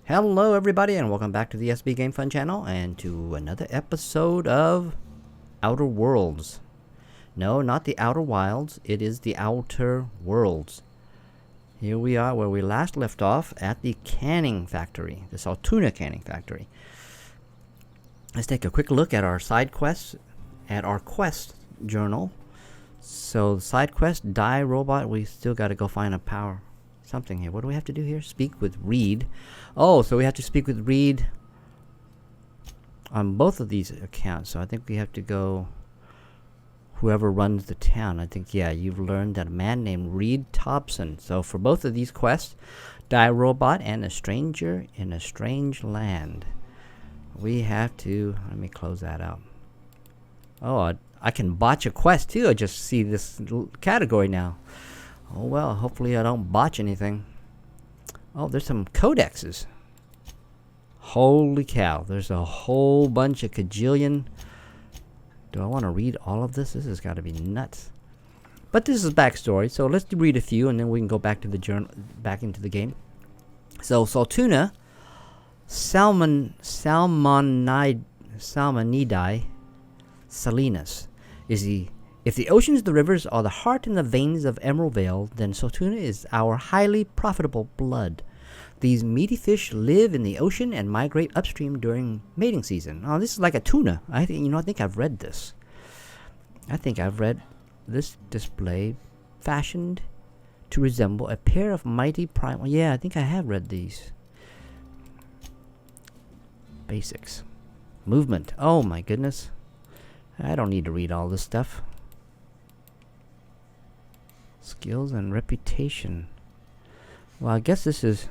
Hello everybody and welcome back to the SBGamefun channel and to another episode of Outer Worlds. No, not the Outer Wilds, it is the Outer Worlds. Here we are where we last left off at the canning factory, the Saltuna canning factory. Let's take a quick look at our side quests, at our quest journal. So side quest, die robot, we still got to go find a power. Something here. What do we have to do here? Speak with Reed. Oh, so we have to speak with Reed on both of these accounts. So I think we have to go whoever runs the town. I think, yeah, you've learned that a man named Reed Thompson. So for both of these quests, Die Robot and A Stranger in a Strange Land, we have to, let me close that out. Oh, I can botch a quest too. I just see this category now. Oh well, hopefully I don't botch anything. Oh, there's some codexes. Holy cow, there's a whole bunch of cajillion. Do I want to read all of this? This has got to be nuts. But this is backstory, so let's read a few and then we can go back to the journal, back into the game. So Saltuna Salmonidae Salinas is the if the oceans, the rivers, are the heart and the veins of Emerald Vale, then Saltuna is our highly profitable blood. These meaty fish live in the ocean and migrate upstream during mating season. Oh, this is like a tuna. I think I've read this. I think I've read this display fashioned to resemble a pair of mighty primal. Yeah, I think I have read these. Basics. Movement. Oh my goodness. I don't need to read all this stuff. Skills and reputation. Well, I guess this is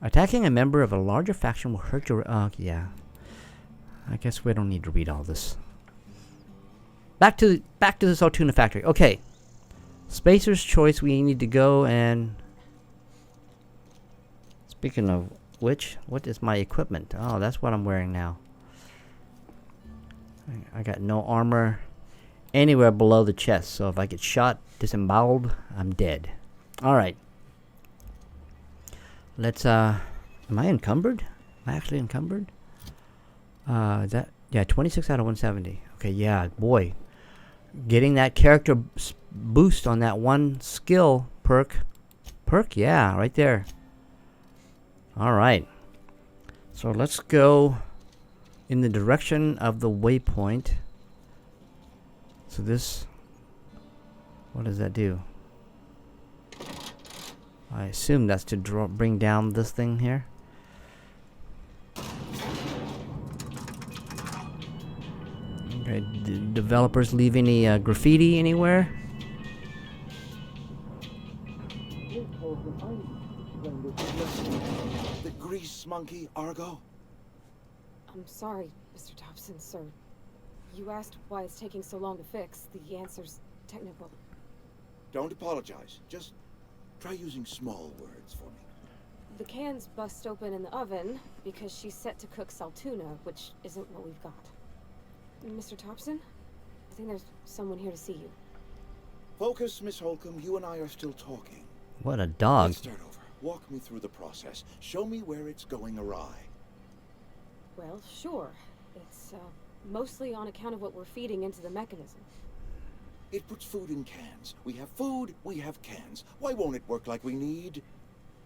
attacking a member of a larger faction will hurt your. Yeah. I guess we don't need to read all this. Back to the Saltuna factory. Okay. Spacer's choice. We need to go and. Speaking of which, what is my equipment? Oh, that's what I'm wearing now. I got no armor anywhere below the chest, so if I get shot, disemboweled, I'm dead. Alright. Let's, am I encumbered? Am I actually encumbered? Is that, yeah, 26 out of 170. Okay, yeah, boy. Getting that character boost on that one skill perk. Yeah, right there. Alright. So let's go in the direction of the waypoint. So this, what does that do? I assume that's to bring down this thing here. Okay, developers leave any graffiti anywhere? The grease monkey, Argo? I'm sorry, Mr. Thompson, sir. You asked why it's taking so long to fix. The answer's technical. Don't apologize. Just try using small words for me. The cans bust open in the oven because she's set to cook Saltuna, which isn't what we've got. Mr. Thompson? I think there's someone here to see you. Focus, Miss Holcomb. You and I are still talking. What a dog. Let's start over. Walk me through the process. Show me where it's going awry. Well, sure. It's, mostly on account of what we're feeding into the mechanism. It puts food in cans. We have food, we have cans. Why won't it work like we need?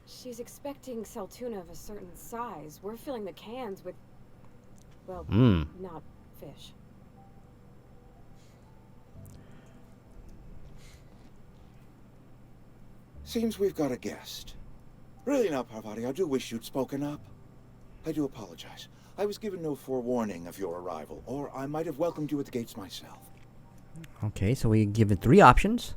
She's expecting Saltuna of a certain size. We're filling the cans with, well, not fish. Seems we've got a guest. Really now, Parvati, I do wish you'd spoken up. I do apologize. I was given no forewarning of your arrival, or I might have welcomed you at the gates myself. Okay, so we give it 3 options.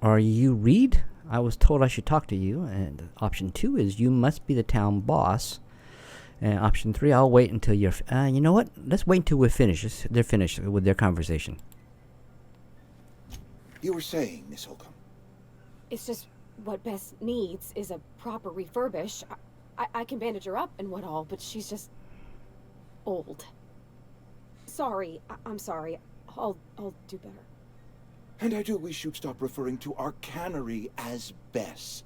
Are you Reed? I was told I should talk to you. And option 2 is you must be the town boss. And option 3, I'll wait until you're... you know what? Let's wait until we're finished. They're finished with their conversation. You were saying, Miss Holcomb. It's just what Bess needs is a proper refurbish. I can bandage her up and what all, but she's just old. Sorry, I'm sorry. I'll do better. And I do wish you'd stop referring to our cannery as Bess.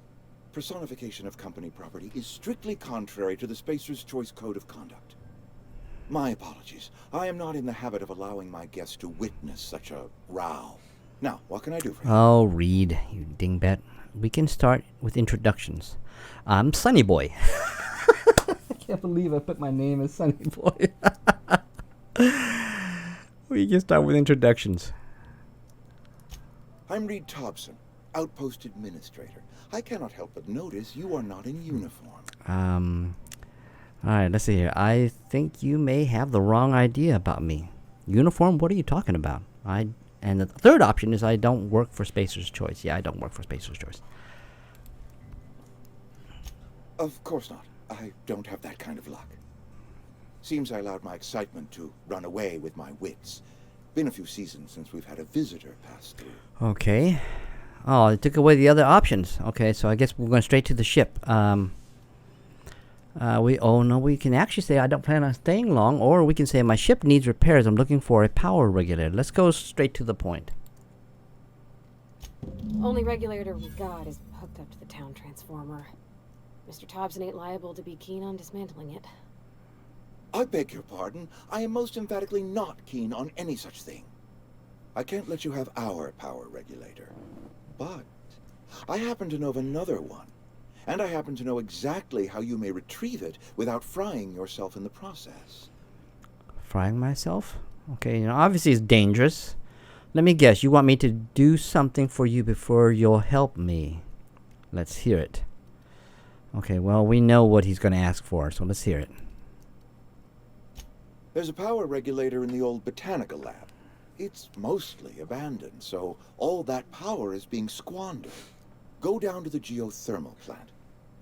personification of company property is strictly contrary to the Spacer's Choice Code of Conduct. My apologies. I am not in the habit of allowing my guests to witness such a row. Now, what can I do for you? Oh, Reed, you dingbat. We can start with introductions. I'm Sunny Boy. I can't believe I put my name as Sunny Boy. We can start with introductions. I'm Reed Thompson, Outpost Administrator. I cannot help but notice you are not in uniform. Alright, let's see here. I think you may have the wrong idea about me. Uniform? What are you talking about? And the third option is I don't work for Spacer's Choice. Yeah, I don't work for Spacer's Choice. Of course not. I don't have that kind of luck. Seems I allowed my excitement to run away with my wits. Been a few seasons since we've had a visitor pass through. Okay. Oh, it took away the other options. Okay, so I guess we're going straight to the ship. We can actually say I don't plan on staying long, or we can say my ship needs repairs. I'm looking for a power regulator. Let's go straight to the point. Only regulator we got is hooked up to the town transformer. Mr. Thompson ain't liable to be keen on dismantling it. I beg your pardon. I am most emphatically not keen on any such thing. I can't let you have our power regulator. But I happen to know of another one. And I happen to know exactly how you may retrieve it without frying yourself in the process. Frying myself? Okay, obviously it's dangerous. Let me guess, you want me to do something for you before you'll help me. Let's hear it. Okay, well, we know what he's going to ask for, so let's hear it. There's a power regulator in the old botanical lab. It's mostly abandoned, so all that power is being squandered. Go down to the geothermal plant.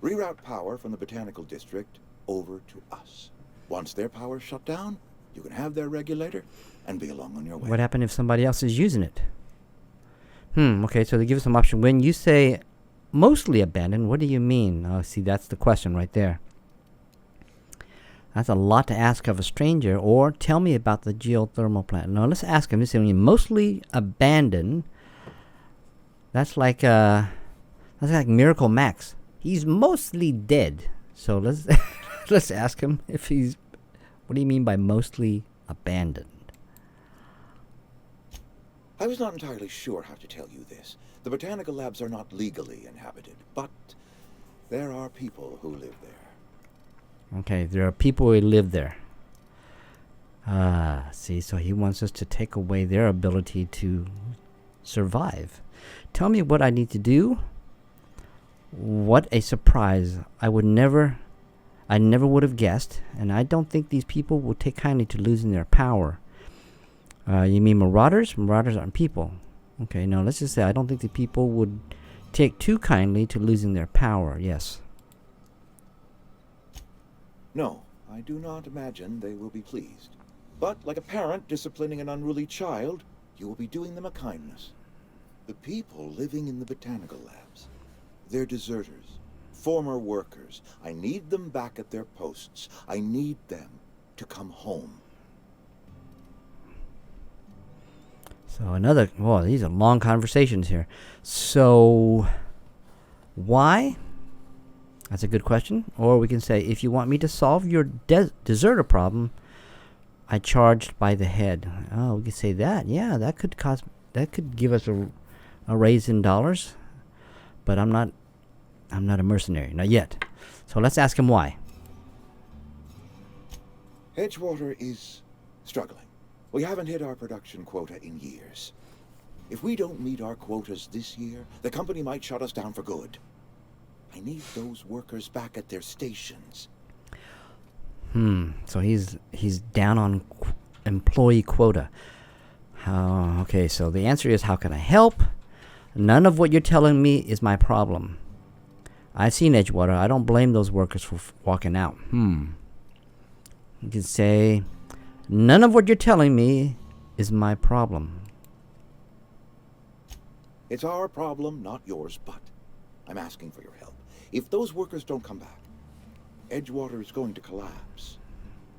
Reroute power from the botanical district over to us. Once their power's shut down, you can have their regulator and be along on your way. What happened if somebody else is using it? Okay, so they give us some option. When you say mostly abandoned, what do you mean? Oh, see, that's the question right there. That's a lot to ask of a stranger. Or tell me about the geothermal plant. No, let's ask him. This is mostly abandoned. That's like Miracle Max. He's mostly dead. So let's let's ask him if he's. What do you mean by mostly abandoned? I was not entirely sure how to tell you this. The botanical labs are not legally inhabited, but there are people who live there. Okay, there are people who live there. See, so he wants us to take away their ability to survive. Tell me what I need to do. What a surprise. I never would have guessed, and I don't think these people will take kindly to losing their power. You mean marauders? Marauders aren't people. Okay, no, let's just say I don't think the people would take too kindly to losing their power. Yes. No, I do not imagine they will be pleased. But like a parent disciplining an unruly child, you will be doing them a kindness. The people living in the botanical labs, they're deserters, former workers. I need them back at their posts. I need them to come home. So these are long conversations here. So, why? That's a good question. Or we can say, if you want me to solve your deserter problem, I charged by the head. Oh, we could say that. Yeah, that could give us a raise in dollars. But I'm not a mercenary, not yet. So let's ask him why. Edgewater is struggling. We haven't hit our production quota in years. If we don't meet our quotas this year, the company might shut us down for good. I need those workers back at their stations. So he's down on employee quota. Okay, so the answer is, how can I help? None of what you're telling me is my problem. I've seen Edgewater. I don't blame those workers for walking out. You can say, none of what you're telling me is my problem. It's our problem, not yours, but I'm asking for your help. If those workers don't come back, Edgewater is going to collapse.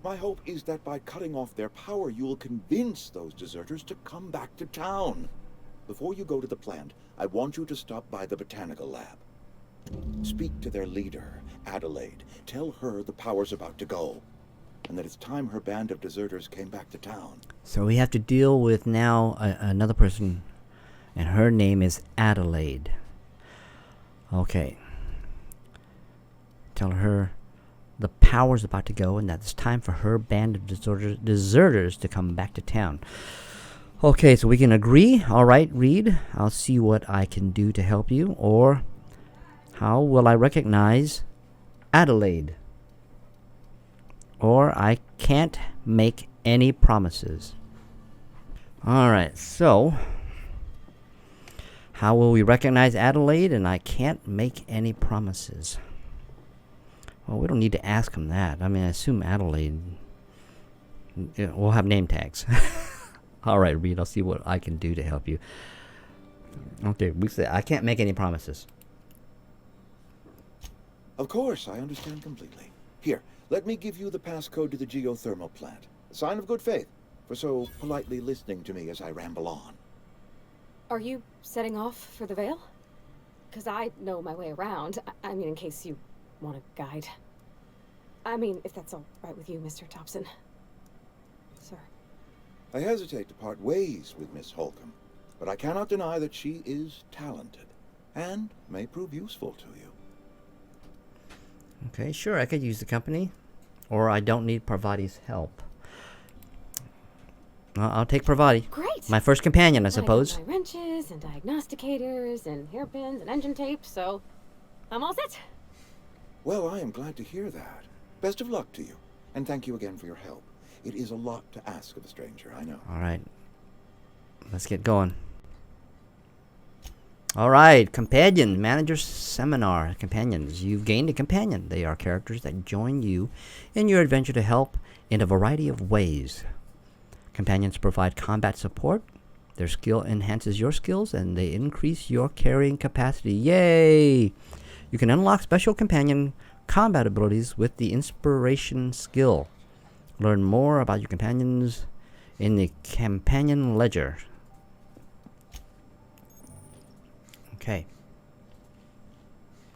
My hope is that by cutting off their power, you will convince those deserters to come back to town. Before you go to the plant, I want you to stop by the botanical lab. Speak to their leader, Adelaide. Tell her the power's about to go, and that it's time her band of deserters came back to town. So we have to deal with now another person, and her name is Adelaide. Okay. Tell her the power's about to go and that it's time for her band of deserters to come back to town. Okay, so we can agree. All right, Reed, I'll see what I can do to help you. Or how will I recognize Adelaide? Or I can't make any promises. All right, so how will we recognize Adelaide? And I can't make any promises. Well, we don't need to ask him that. I mean, I assume Adelaide will have name tags. All right, Reed, I'll see what I can do to help you. Okay, we say I can't make any promises. Of course, I understand completely. Here, let me give you the passcode to the geothermal plant. A sign of good faith for so politely listening to me as I ramble on. Are you setting off for the Vale? Because I know my way around. I mean, in case you want a guide. I mean, if that's all right with you, Mr. Thompson. Sir. I hesitate to part ways with Miss Holcomb, but I cannot deny that she is talented and may prove useful to you. Okay, sure, I could use the company. Or I don't need Parvati's help. I'll take Parvati. Great! My first companion, I suppose. I got my wrenches and diagnosticators and hairpins and engine tape, so I'm all set. Well, I am glad to hear that. Best of luck to you, and thank you again for your help. It is a lot to ask of a stranger, I know. All right. Let's get going. All right. Companion. Manager Seminar. Companions. You've gained a companion. They are characters that join you in your adventure to help in a variety of ways. Companions provide combat support. Their skill enhances your skills, and they increase your carrying capacity. Yay! You can unlock special companion combat abilities with the Inspiration skill. Learn more about your companions in the Companion Ledger. Okay.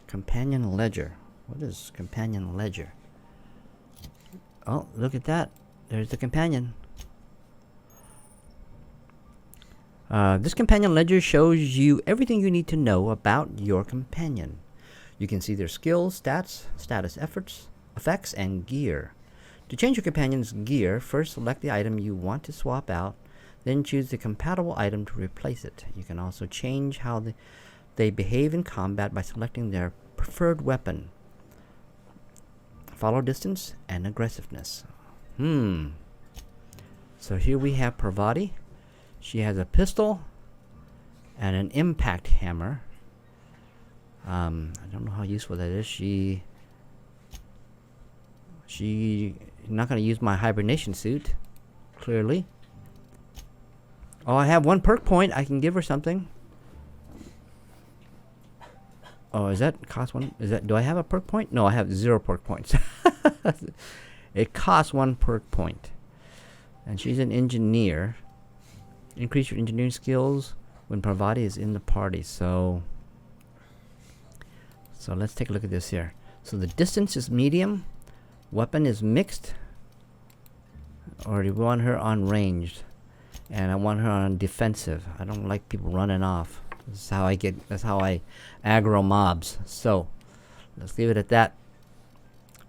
Companion Ledger. What is Companion Ledger? Oh, look at that. There's the companion. This Companion Ledger shows you everything you need to know about your companion. You can see their skills, stats, status effects, and gear. To change your companion's gear, first select the item you want to swap out, then choose the compatible item to replace it. You can also change how they behave in combat by selecting their preferred weapon, follow distance, and aggressiveness. So here we have Parvati. She has a pistol and an impact hammer. I don't know how useful that is. She not going to use my hibernation suit, clearly. Oh, I have one perk point. I can give her something. Oh, is that cost one? Do I have a perk point? No, I have 0 perk points. It costs 1 perk point. And she's an engineer. Increase your engineering skills when Parvati is in the party. So let's take a look at this here. So the distance is medium. Weapon is mixed. Already want her on ranged. And I want her on defensive. I don't like people running off. That's how I aggro mobs. So let's leave it at that.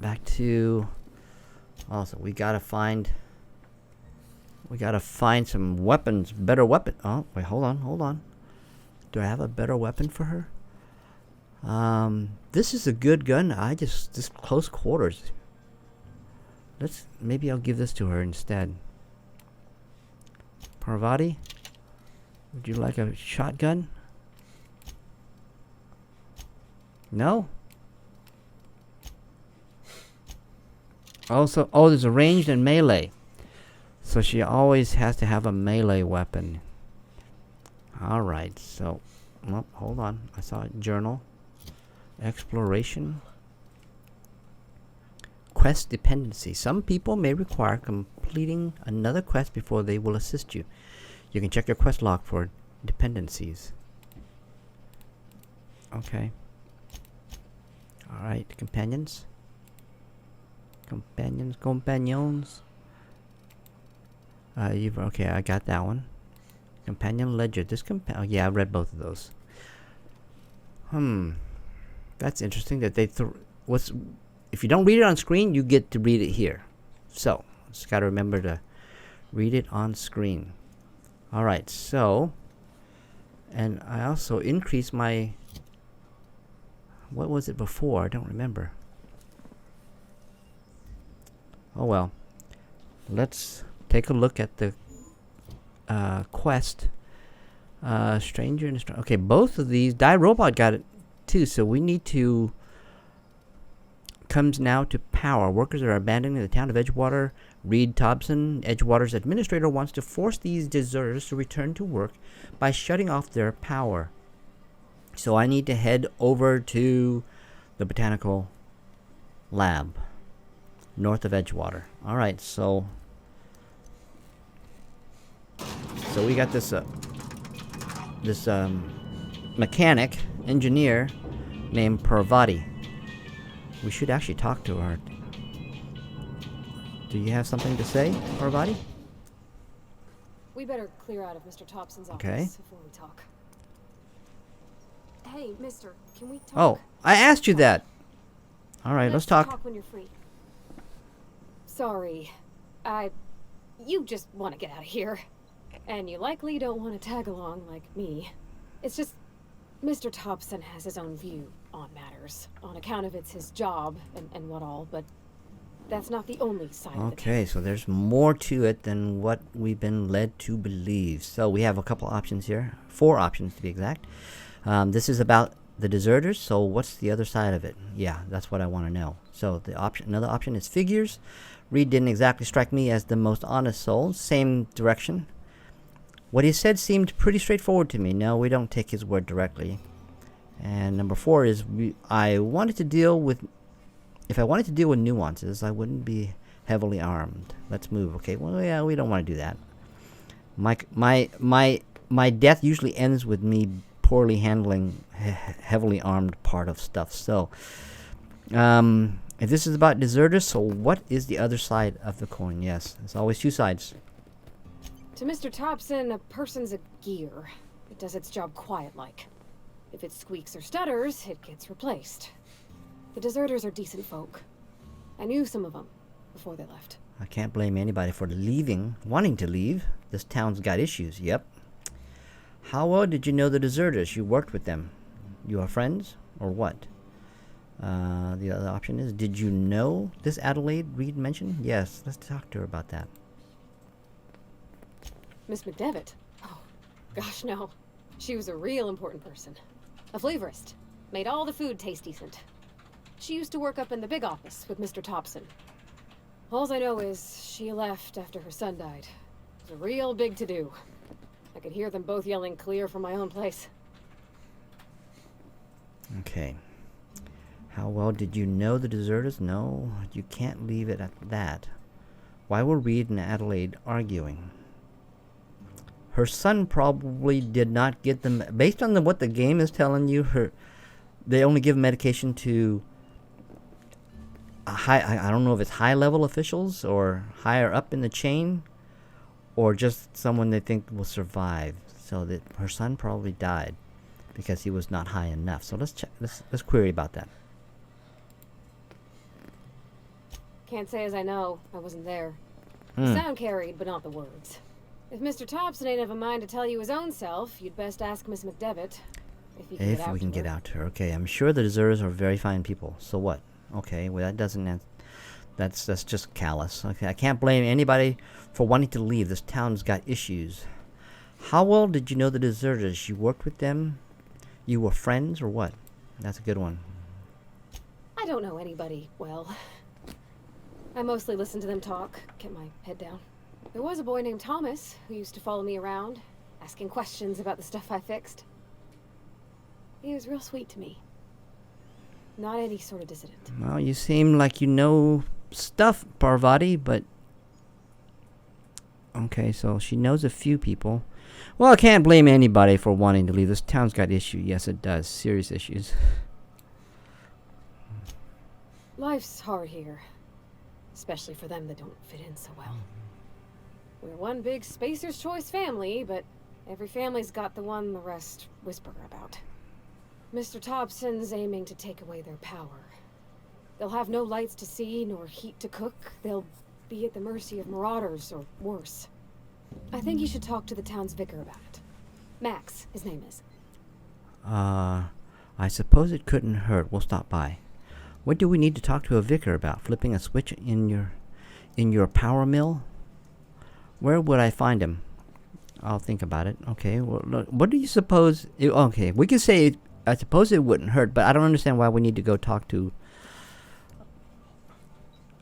Back to also we gotta find some weapons, better weapon. Oh wait, hold on. Do I have a better weapon for her? This is a good gun. This close quarters. Maybe I'll give this to her instead. Parvati, would you like a shotgun? No? Also, there's a ranged and melee. So she always has to have a melee weapon. Alright, so hold on. I saw a journal. Exploration. Quest dependency. Some people may require completing another quest before they will assist you. You can check your quest log for dependencies. Okay. Alright, companions. Companions. Okay, I got that one. Companion ledger. Yeah, I read both of those. That's interesting that they if you don't read it on screen, you get to read it here. So, just got to remember to read it on screen. Alright, so, and I also increased my, what was it before? I don't remember. Oh well. Let's take a look at the quest. Stranger and okay, both of these, Die Robot got it too, so we need to, comes now to power. Workers are abandoning the town of Edgewater. Reed Thompson, Edgewater's administrator, wants to force these deserters to return to work by shutting off their power. So I need to head over to the botanical lab north of Edgewater. Alright, so we got this mechanic engineer named Parvati. We should actually talk to her. Do you have something to say, Parvati? We better clear out of Mr. Thompson's office Okay. before we talk. Hey, mister, can we talk? Oh, I asked you that. Alright, let's talk. Talk when you're free. Sorry. You just want to get out of here. And you likely don't want to tag along like me. It's just, Mr. Thompson has his own view on matters, on account of it's his job and what all, but that's not the only side of it. Okay, so there's more to it than what we've been led to believe. So we have a couple options here. 4 options to be exact. This is about the deserters, so what's the other side of it? Yeah, that's what I want to know. So another option is figures. Reed didn't exactly strike me as the most honest soul. Same direction. What he said seemed pretty straightforward to me. No, we don't take his word directly. And number 4 is if I wanted to deal with nuances, I wouldn't be heavily armed. Let's move. Okay. Well, yeah, we don't want to do that. My death usually ends with me poorly handling heavily armed part of stuff. So, if this is about deserters, so what is the other side of the coin? Yes, there's always 2 sides. To Mr. Thompson, a person's a gear. It does its job quiet-like. If it squeaks or stutters, it gets replaced. The deserters are decent folk. I knew some of them before they left. I can't blame anybody for wanting to leave. This town's got issues, yep. How well did you know the deserters? You worked with them. You are friends, or what? The other option is, did you know this Adelaide Reed mentioned? Yes, let's talk to her about that. Miss McDevitt? Oh, gosh, no. She was a real important person. A flavorist. Made all the food taste decent. She used to work up in the big office with Mr. Thompson. All I know is she left after her son died. It was a real big to-do. I could hear them both yelling clear from my own place. Okay. How well did you know the deserters? No, you can't leave it at that. Why were Reed and Adelaide arguing? Her son probably did not get them. Based on what the game is telling you, they only give medication to I don't know if it's high-level officials or higher up in the chain, or just someone they think will survive. So that her son probably died because he was not high enough. So let's check. Let's query about that. Can't say as I know. I wasn't there. The sound carried, but not the words. If Mr. Thompson ain't of a mind to tell you his own self, you'd best ask Miss McDevitt. If we can get out to her. Okay, I'm sure the deserters are very fine people. So what? Okay, well that doesn't. That's just callous. Okay, I can't blame anybody for wanting to leave. This town's got issues. How well did you know the deserters? You worked with them? You were friends or what? That's a good one. I don't know anybody well. I mostly listen to them talk, get my head down. There was a boy named Thomas who used to follow me around, asking questions about the stuff I fixed. He was real sweet to me. Not any sort of dissident. Well, you seem like you know stuff, Parvati, but... Okay, so she knows a few people. Well, I can't blame anybody for wanting to leave. This town's got issues. Yes, it does. Serious issues. Life's hard here. Especially for them that don't fit in so well. We're one big Spacer's Choice family, but every family's got the one the rest whisper about. Mr. Thompson's aiming to take away their power. They'll have no lights to see, nor heat to cook. They'll be at the mercy of marauders, or worse. I think you should talk to the town's vicar about it. Max, his name is. I suppose it couldn't hurt. We'll stop by. What do we need to talk to a vicar about? Flipping a switch in your power mill? Where would I find him? I'll think about it. Okay, well, what do you suppose... okay, we can say... I suppose it wouldn't hurt, but I don't understand why we need to go talk to...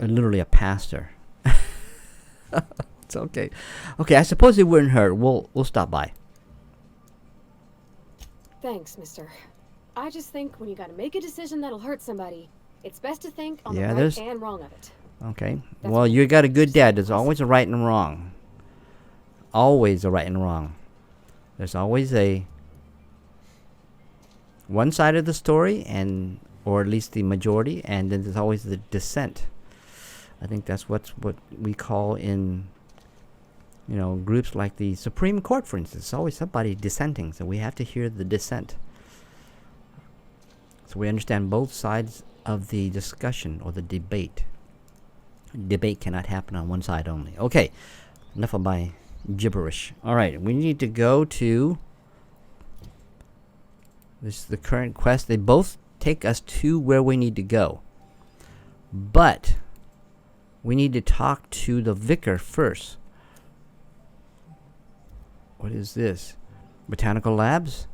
literally a pastor. It's okay. Okay, I suppose it wouldn't hurt. We'll stop by. Thanks, mister. I just think when you gotta make a decision that'll hurt somebody, it's best to think on the Yeah, right there's- and wrong of it. Okay. That's Well, what you got a good just dad. There's awesome. always a right and wrong. Always a right and wrong. There's always a one side of the story, and or at least the majority, and then there's always the dissent. I think that's what we call in groups like the Supreme Court, for instance. It's always somebody dissenting, so we have to hear the dissent. So we understand both sides of the discussion or the debate. Debate cannot happen on one side only. Okay, enough of my gibberish. Alright, we need to go to... This is the current quest. They both take us to where we need to go. But we need to talk to the vicar first. What is this? Botanical Labs?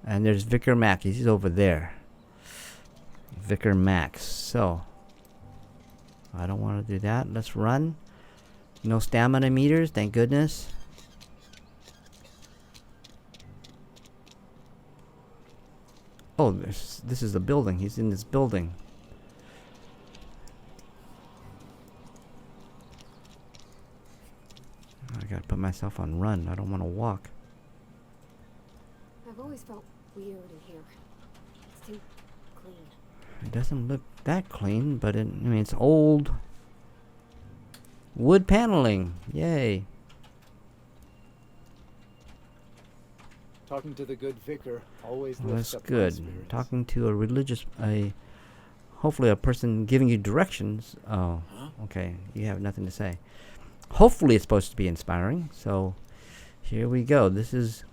And there's Vicar Max. He's over there. Vicar Max. So, I don't want to do that. Let's run. No stamina meters, thank goodness. Oh, this is the building. He's in this building. I gotta put myself on run. I don't want to walk. I've always felt weird in here. It's too clean. It doesn't look that clean, but it's old. Wood paneling. Yay. Talking to the good vicar always Well, lifts that's up my good. spirits. Talking to hopefully a person giving you directions. Oh, okay. You have nothing to say. Hopefully it's supposed to be inspiring. So, here we go. This is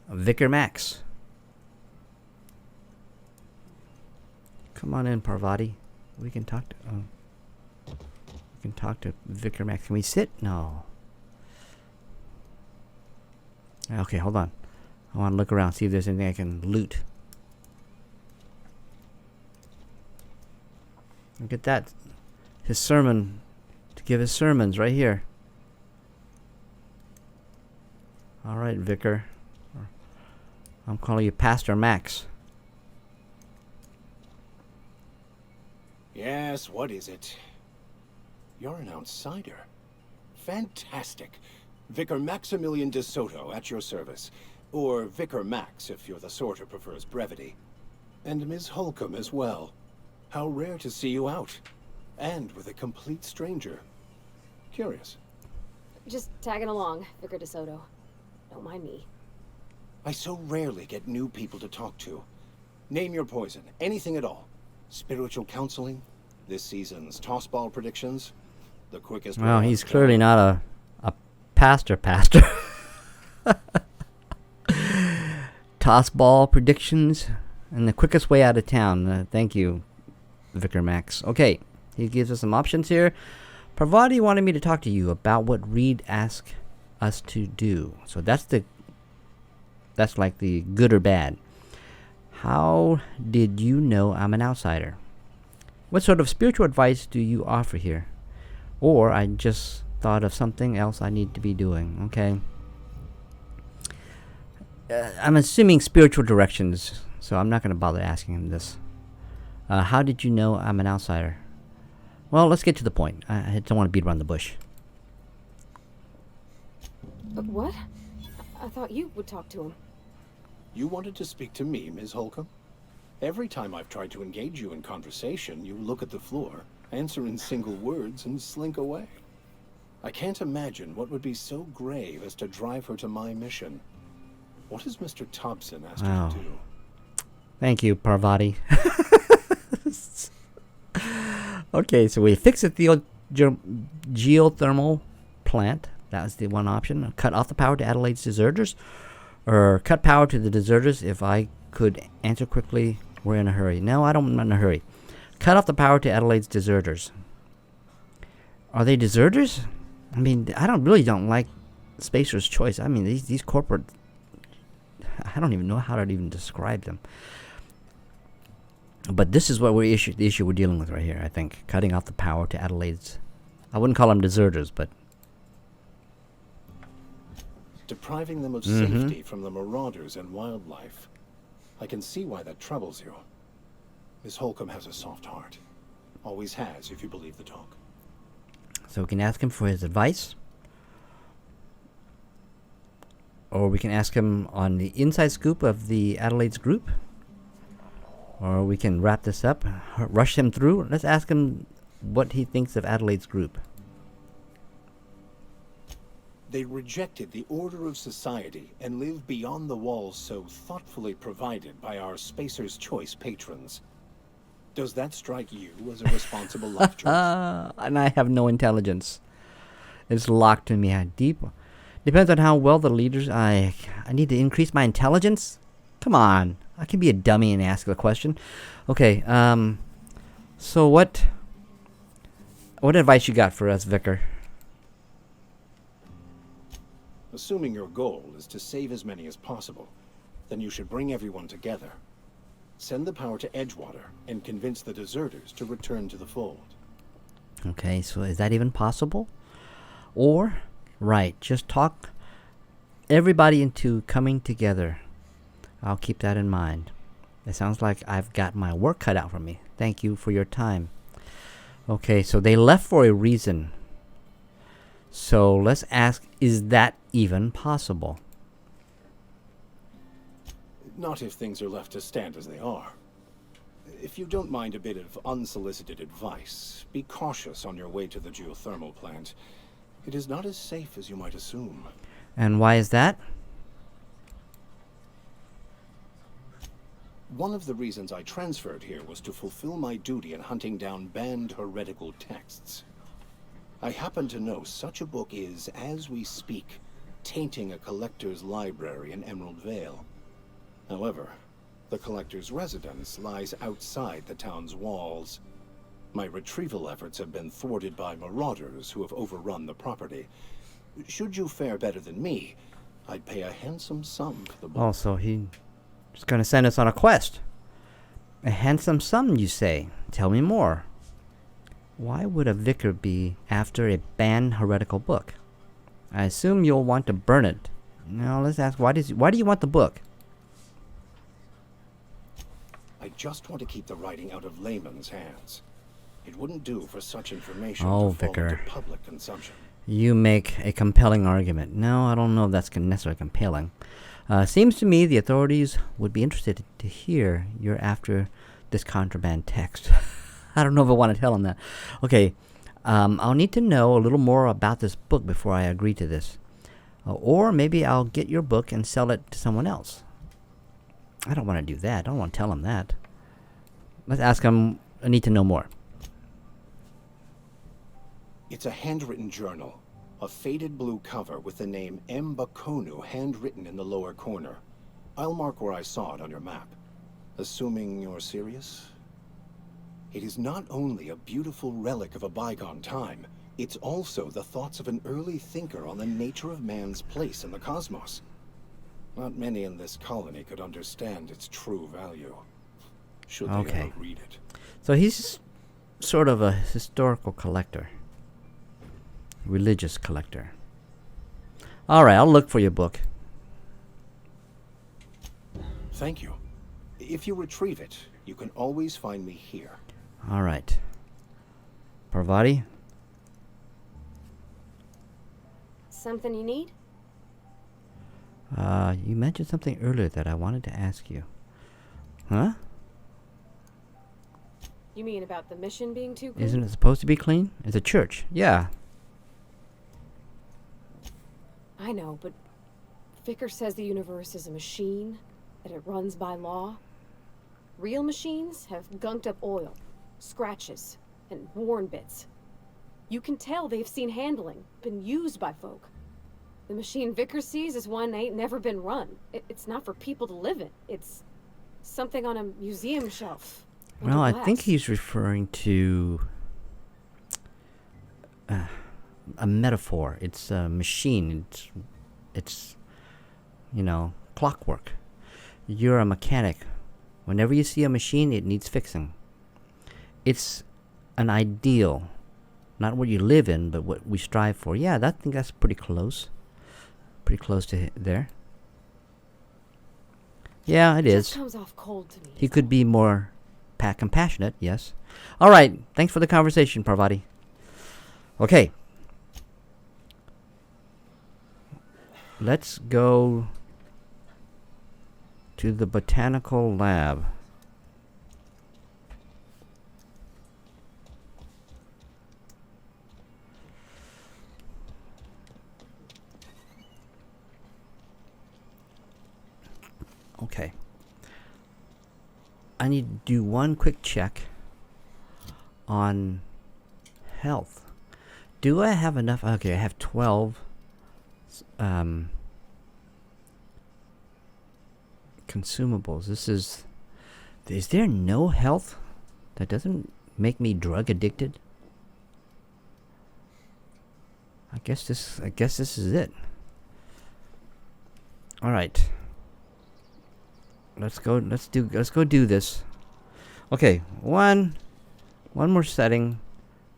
Vicar Max. Come on in, Parvati. We can talk to... we can talk to Vicar Max. Can we sit? No. Okay, hold on. I want to look around, see if there's anything I can loot. Look at that. His sermon. To give his sermons right here. Alright, Vicar. I'm calling you Pastor Max. Yes, what is it? You're an outsider. Fantastic. Vicar Maximilian de Soto at your service. Or Vicar Max if you're the sort who prefers brevity. And Ms. Holcomb as well. How rare to see you out. And with a complete stranger. Curious. Just tagging along, Vicar DeSoto. Don't mind me. I so rarely get new people to talk to. Name your poison, anything at all. Spiritual counseling, this season's tossball predictions, the quickest way Well, out he's of clearly town. not a pastor. Toss ball predictions and the quickest way out of town. Thank you, Vicar Max. Okay, he gives us some options here. Parvati wanted me to talk to you about what Reed asked us to do. So that's like the good or bad. How did you know I'm an outsider? What sort of spiritual advice do you offer here? Or I just thought of something else I need to be doing. Okay. I'm assuming spiritual directions, so I'm not going to bother asking him this. How did you know I'm an outsider? Well, let's get to the point. I don't want to beat around the bush. What? I thought you would talk to him. You wanted to speak to me, Ms. Holcomb? Every time I've tried to engage you in conversation, you look at the floor, answer in single words, and slink away. I can't imagine what would be so grave as to drive her to my mission. What has Mr. Thompson asked Wow. you to do? Thank you, Parvati. Okay, so we fix the geothermal plant. That was the one option. Cut off the power to Adelaide's deserters. Or cut power to the deserters. If I could answer quickly, we're in a hurry. No, I'm not in a hurry. Cut off the power to Adelaide's deserters. Are they deserters? I mean, I don't like Spacer's Choice. I mean, these corporate... I don't even know how to even describe them. But this is what the issue we're dealing with right here, I think. Cutting off the power to Adelaide's... I wouldn't call them deserters, but... Depriving them of safety from the marauders and wildlife. I can see why that troubles you. Miss Holcomb has a soft heart. Always has, if you believe the talk. So we can ask him for his advice. Or we can ask him on the inside scoop of the Adelaide's group. Or we can wrap this up, rush him through. Let's ask him what he thinks of Adelaide's group. They rejected the order of society and live beyond the walls so thoughtfully provided by our Spacer's Choice patrons. Does that strike you as a responsible life choice? And I have no intelligence. It's locked in me deep. Depends on how well the leaders... I need to increase my intelligence? Come on. I can be a dummy and ask the question. Okay, so what advice you got for us, Vicar? Assuming your goal is to save as many as possible, then you should bring everyone together. Send the power to Edgewater and convince the deserters to return to the fold. Okay, so is that even possible? Or, right, just talk everybody into coming together. I'll keep that in mind. It sounds like I've got my work cut out for me. Thank you for your time. Okay, so they left for a reason. So let's ask, is that even possible? Not if things are left to stand as they are. If you don't mind a bit of unsolicited advice, be cautious on your way to the geothermal plant. It is not as safe as you might assume. And why is that? One of the reasons I transferred here was to fulfill my duty in hunting down banned heretical texts. I happen to know such a book is, as we speak, tainting a collector's library in Emerald Vale. However, the collector's residence lies outside the town's walls. My retrieval efforts have been thwarted by marauders who have overrun the property. Should you fare better than me, I'd pay a handsome sum for the book. Oh, so he's going to send us on a quest. A handsome sum, you say? Tell me more. Why would a vicar be after a banned heretical book? I assume you'll want to burn it. Now let's ask, why do you want the book? I just want to keep the writing out of layman's hands. It wouldn't do for such information Oh, to fall Vicar. into public consumption. You make a compelling argument. No, I don't know if that's necessarily compelling. Seems to me the authorities would be interested to hear you're after this contraband text. I don't know if I want to tell them that. Okay, I'll need to know a little more about this book before I agree to this. Or maybe I'll get your book and sell it to someone else. I don't want to do that. I don't want to tell them that. Let's ask them. I need to know more. It's a handwritten journal. A faded blue cover with the name M. Bakonu handwritten in the lower corner. I'll mark where I saw it on your map. Assuming you're serious? It is not only a beautiful relic of a bygone time, it's also the thoughts of an early thinker on the nature of man's place in the cosmos. Not many in this colony could understand its true value, should they Okay. ever read it. So he's sort of a historical collector. Religious collector. Alright, I'll look for your book. Thank you. If you retrieve it, you can always find me here. Alright. Parvati? Something you need? You mentioned something earlier that I wanted to ask you. Huh? You mean about the mission being too clean? Isn't it supposed to be clean? It's a church. Yeah. I know, but Vicker says the universe is a machine, that it runs by law. Real machines have gunked up oil, scratches, and worn bits. You can tell they've seen handling, been used by folk. The machine Vicker sees is one ain't never been run. It's not for people to live in. It's something on a museum shelf. Well, I think glass. he's referring to a metaphor. It's a machine. It's clockwork. You're a mechanic. Whenever you see a machine, it needs fixing. It's an ideal, not what you live in, but what we strive for. Yeah, I think that's pretty close. Pretty close to there. Yeah, it is. Just comes off cold to me. He could be more compassionate, yes. All right, thanks for the conversation, Parvati. Okay. Let's go to the botanical lab. Okay. I need to do one quick check on health. Do I have enough? Okay, I have 12 consumables. Is there no health that doesn't make me drug addicted? I guess this is it. All right. Let's go do this. Okay, one more setting.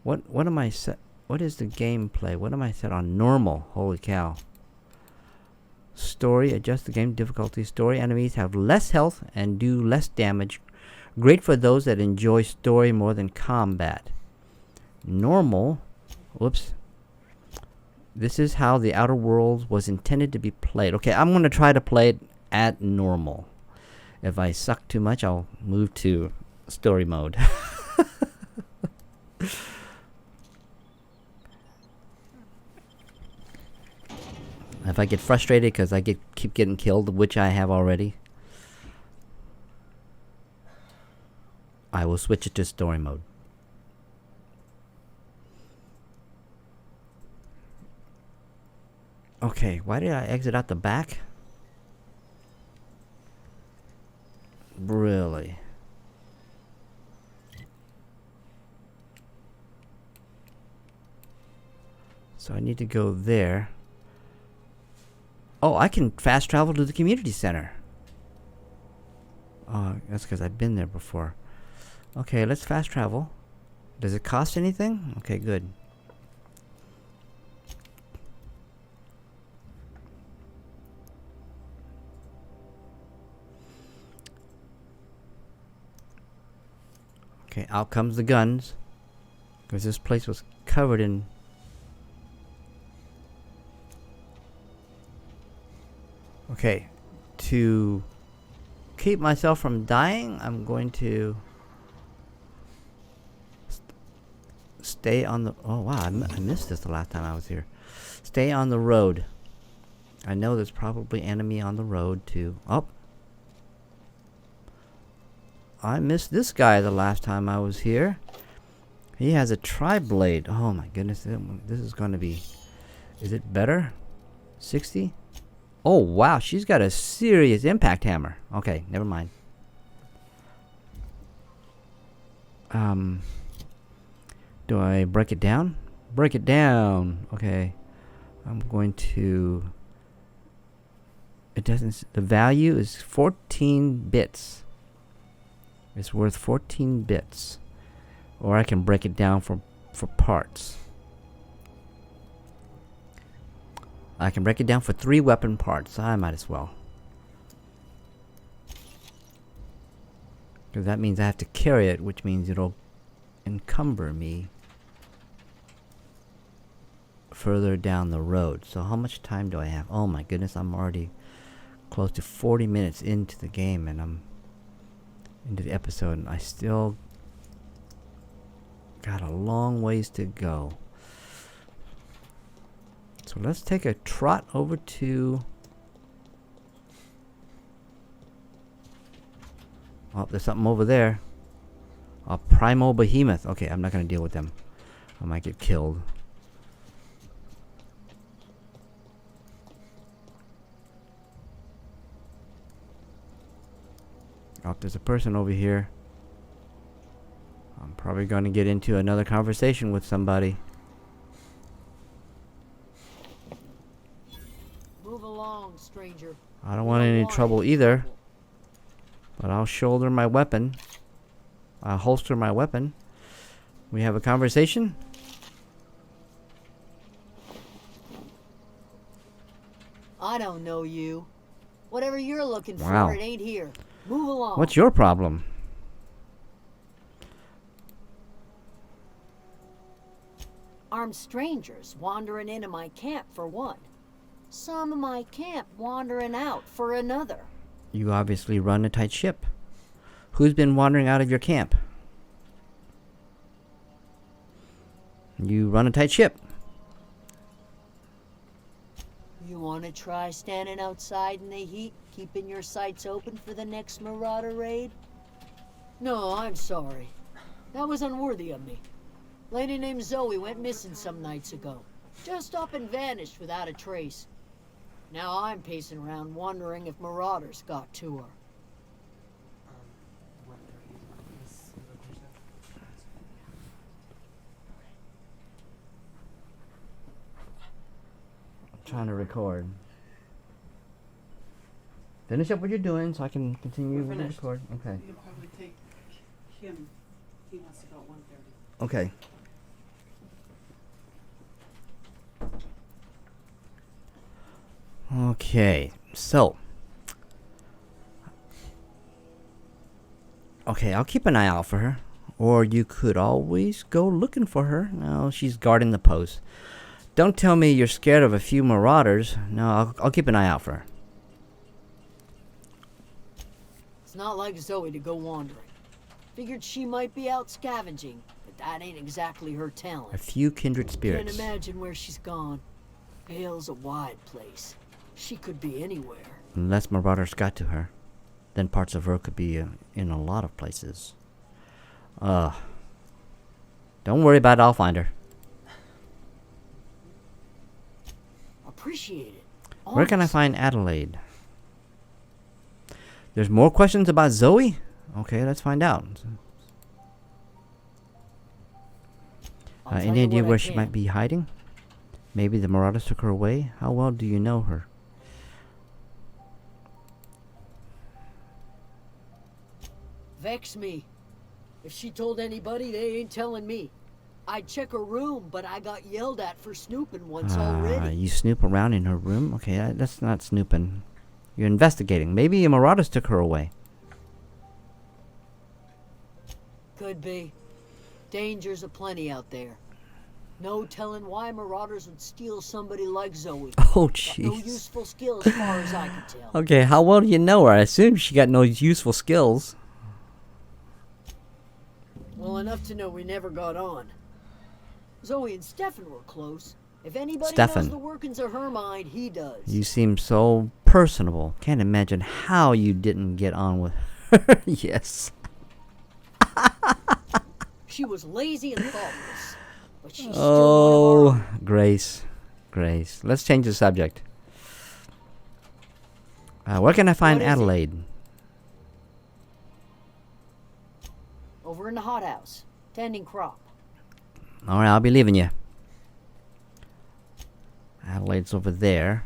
What am I set? What is the gameplay? What am I set on? Normal. Holy cow. Story. Adjust the game difficulty. Story enemies have less health and do less damage. Great for those that enjoy story more than combat. Normal. Whoops. This is how the Outer Worlds was intended to be played. Okay, I'm going to try to play it at normal. If I suck too much, I'll move to story mode. If I get frustrated because I keep getting killed, which I have already, I will switch it to story mode. Okay, why did I exit out the back? Really? So I need to go there. Oh, I can fast travel to the community center. Oh, that's because I've been there before. Okay, let's fast travel. Does it cost anything? Okay, good. Okay, out comes the guns. Because this place was covered in... Okay, to keep myself from dying, I'm going to stay on the... Oh, wow, I missed this the last time I was here. Stay on the road. I know there's probably enemy on the road, too. Oh. I missed this guy the last time I was here. He has a tri-blade. Oh, my goodness. This is going to be... Is it better? 60? Oh, wow. She's got a serious impact hammer. Okay, never mind. Do I break it down? Break it down. Okay. I'm going to... It doesn't... The value is 14 bits. It's worth 14 bits. Or I can break it down for parts. I can break it down for 3 weapon parts. I might as well. Because that means I have to carry it, which means it'll encumber me further down the road. So how much time do I have? Oh my goodness, I'm already close to 40 minutes into the game, and I'm into the episode, and I still Got a long ways to go. So let's take a trot over to... Oh, there's something over there. A primal behemoth. Okay, I'm not gonna deal with them. I might get killed. Oh, there's a person over here. I'm probably gonna get into another conversation with somebody. Move along, stranger. I don't want any trouble either. But I'll shoulder my weapon. I'll holster my weapon. We have a conversation? I don't know you. Whatever you're looking Wow. for, it ain't here. Move along. What's your problem? Armed strangers wandering into my camp for one. Some of my camp wandering out for another. You obviously run a tight ship. Who's been wandering out of your camp? You run a tight ship. You want to try standing outside in the heat, keeping your sights open for the next marauder raid? No, I'm sorry. That was unworthy of me. Lady named Zoe went missing some nights ago. Just up and vanished without a trace. Now I'm pacing around wondering if marauders got to her. Trying to record. Finish up what you're doing so I can continue with the record. Okay. You can probably take him. He wants to go at 1:30. Okay. Okay, so. Okay, I'll keep an eye out for her. Or you could always go looking for her. No, she's guarding the post. Don't tell me you're scared of a few marauders. No, I'll keep an eye out for her. It's not like Zoe to go wandering. Figured she might be out scavenging, but that ain't exactly her A talent. few kindred Can't spirits. imagine where she's gone. Vale's a wide place. She could be anywhere. Unless marauders got to her, then parts of her could be in a lot of places. Don't worry about it, I'll find her. Appreciate it. Where can I Honest. find Adelaide? There's more questions about Zoe? Okay, let's find out. I'll tell Any you idea what I where she can. might be hiding? Maybe the marauders took her away? How well do you know her? Vex me. If she told anybody, they ain't telling me. I'd check her room, but I got yelled at for snooping once already. You snoop around in her room? Okay, that's not snooping. You're investigating. Maybe marauders took her away. Could be. Dangers aplenty out there. No telling why marauders would steal somebody like Zoe. Oh, Got no jeez. useful skill as far as I can tell. Okay, how well do you know her? I assume she got no useful skills. Well, enough to know we never got on. Zoe and Stefan were close. If anybody Stefan. knows the workings of her mind, he does. You seem so personable. Can't imagine how you didn't get on with her. Yes. She was lazy and thoughtless, but she's still Oh, one of our. Grace. Grace. Let's change the subject. Where can I find What is it? Adelaide? Over in the hothouse, tending crop. Alright, I'll be leaving you. Adelaide's over there.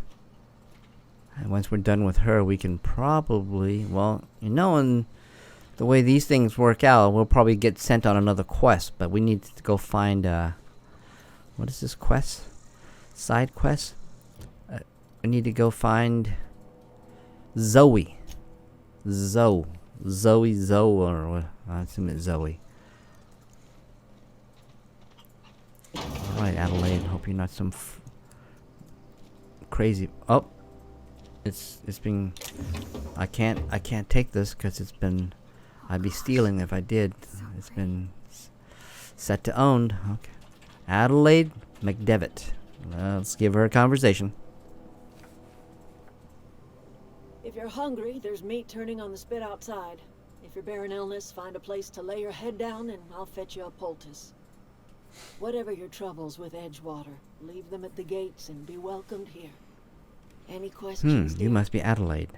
And once we're done with her, we can probably, well, you know, and the way these things work out, we'll probably get sent on another quest. But we need to go find, what is this quest? Side quest? We need to go find Zoe. Zoe, or what? I assume it's Zoe. Alright, Adelaide, hope you're not some crazy. Oh, it's been. I can't take this because it's been. I'd be stealing if I did. It's been Set to owned. Okay. Adelaide McDevitt. Let's give her a conversation. If you're hungry, there's meat turning on the spit outside. If you're bearing illness, find a place to lay your head down and I'll fetch you a poultice. Whatever your troubles with Edgewater, leave them at the gates and be welcomed here. Any questions, You dear? must be Adelaide.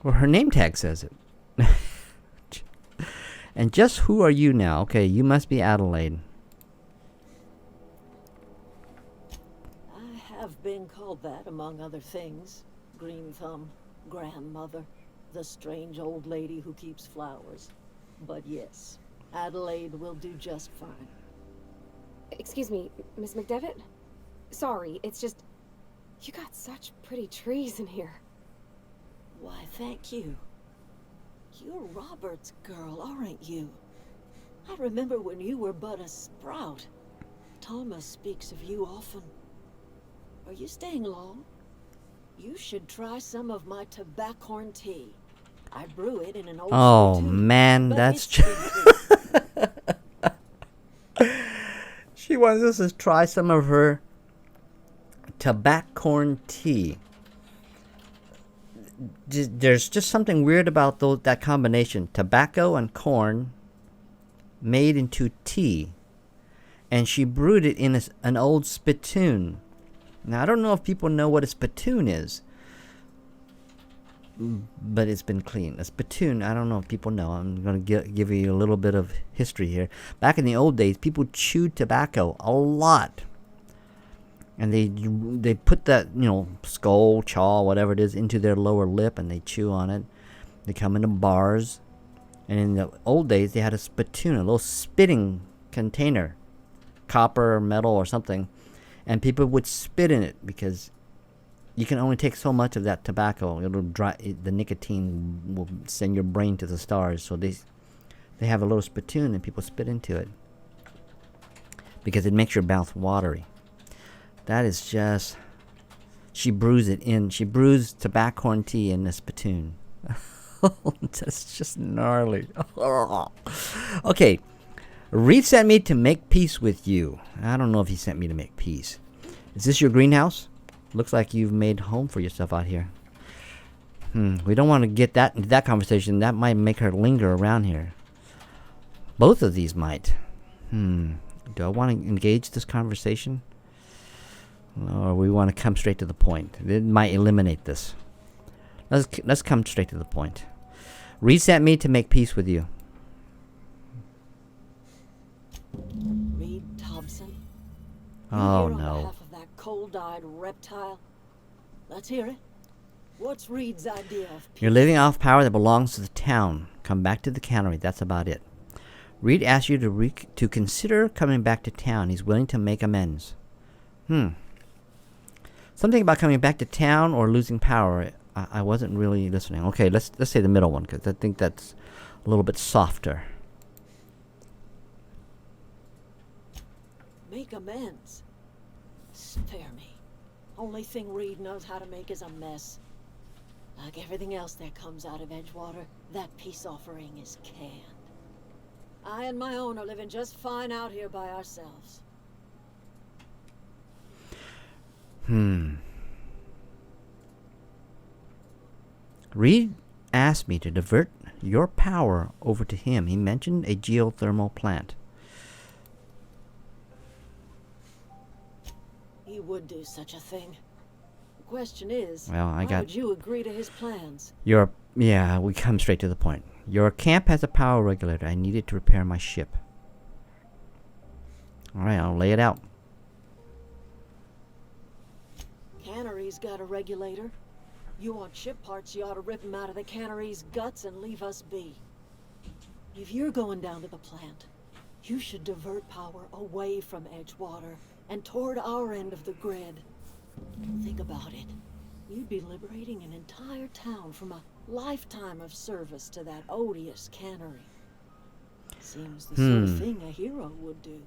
Well, her name tag says it. And just who are you now? Okay, you must be Adelaide. I have been called that, among other things. Green Thumb, grandmother, the strange old lady who keeps flowers. But yes, Adelaide will do just fine. Excuse me, Miss McDevitt? Sorry, it's just... You got such pretty trees in here. Why, thank you. You're Robert's girl, aren't you? I remember when you were but a sprout. Thomas speaks of you often. Are you staying long? You should try some of my tobaccorn tea. I brew it in an old Oh, spittoon, man, but that's it's sweet too. She wants us to try some of her tobaccorn tea. There's just something weird about that combination. Tobacco and corn made into tea. And she brewed it in an old spittoon. Now, I don't know if people know what a spittoon is. But it's been cleaned. A spittoon, I don't know if people know. I'm going to give you a little bit of history here. Back in the old days, people chewed tobacco a lot. And they put that, skull, chaw, whatever it is, into their lower lip, and they chew on it. They come into bars. And in the old days, they had a spittoon, a little spitting container. Copper or metal or something. And people would spit in it because you can only take so much of that tobacco. It'll dry. The nicotine will send your brain to the stars. So they have a little spittoon and people spit into it because it makes your mouth watery. That is just... She brews tobaccorn tea in a spittoon. That's just gnarly. Okay. Reed sent me to make peace with you. I don't know if he sent me to make peace. Is this your greenhouse? Looks like you've made home for yourself out here. We don't want to get into that conversation. That might make her linger around here. Both of these might. Do I want to engage this conversation? Or we want to come straight to the point? It might eliminate this. Let's come straight to the point. Reed sent me to make peace with you. Reed Thompson? Oh, You here on no. behalf of that cold-eyed reptile? Let's hear it. What's Reed's idea of peace? You're living off power that belongs to the town. Come back to the cannery. That's about it. Reed asked you to consider coming back to town. He's willing to make amends. Something about coming back to town or losing power. I wasn't really listening. Okay, let's say the middle one, because I think that's a little bit softer. Make amends. Spare me. Only thing Reed knows how to make is a mess. Like everything else that comes out of Edgewater, that peace offering is canned. I and my own are living just fine out here by ourselves. Reed asked me to divert your power over to him. He mentioned a geothermal plant. He would do such a thing. The question is, Well, why would you agree to his plans? Yeah, we come straight to the point. Your camp has a power regulator. I need it to repair my ship. Alright, I'll lay it out. Cannery's got a regulator. You want ship parts, you ought to rip 'em out of the cannery's guts and leave us be. If you're going down to the plant, you should divert power away from Edgewater and toward our end of the grid. Think about it. You'd be liberating an entire town from a lifetime of service to that odious cannery. Seems the sort of thing a hero would do.